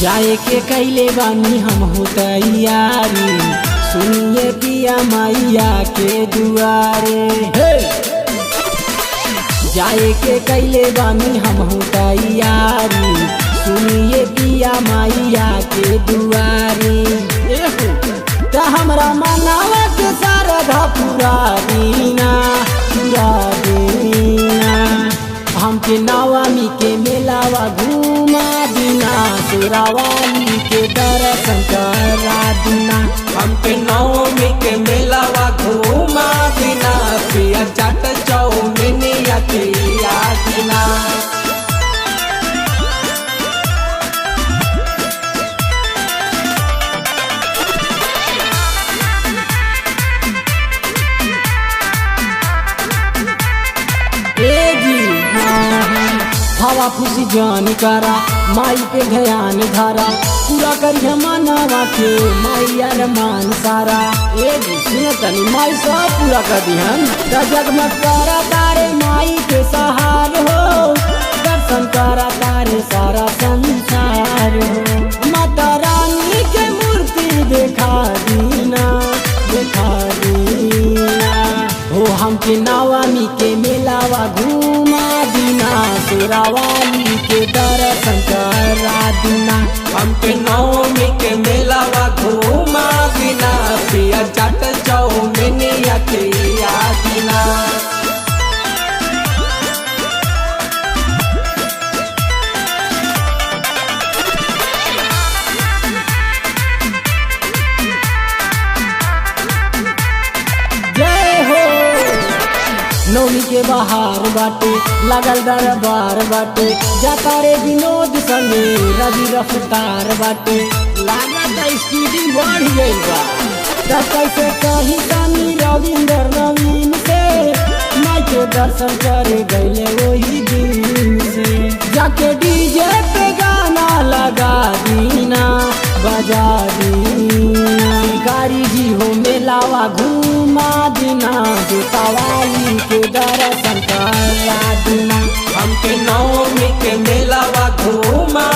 जाए के कैले बानी हम हो तैयारी, सुनिए पिया मैया के दुआरे। जाए के कैले बानी हम हो तैयारी, सुनिए पिया मैया के दुआरे। त हमरा मनावा के शारदा पूरा दीना, पूरा दीना। हमके नवमी के मेलावा घूमा दीना, शेरावाली के दर्शन करा दीना। हमके नवमी के मेलावा घूमा दीना, पिया चाट चाउमीन या पिया दीना। हवा खुशी जान करा, माई पे ध्यान धारा, पूरा करिए मनावा के माई अरमान सारा। सुन तनी माई सब पूरा कर दिहन, जगमग करा तारे माई के सहार हो, दर्शन करा तारे सारा संसार हो। माता रानी के मूर्ति देखा दीना, देखा दीना हो। हमके नवमी के मेलावा घूमा दीना, शेरावाली के दर्शन करा दीना। हमके नवमी के मेलावा घूमा दीना, पिया चाट चाउमीन या पिया दीना। नौमी के बहार बाटे, लगल दरबार बाटे, जाता रे विनोद संगे रवि रफ्तार बाटे। लागत स्पीडिंग बढ़ गई बा, कैसे कही तनी रविंदर नवीन से, माई के दर्शन करे गईले वही दिन से। जाके डीजे पे गाना लगा दीना, बजा दीना। गाड़ी जी हो मेलावा घूमा दीना, जोतावाली के दर्शन करा दीना। हमके नवमी के मेलावा घूमा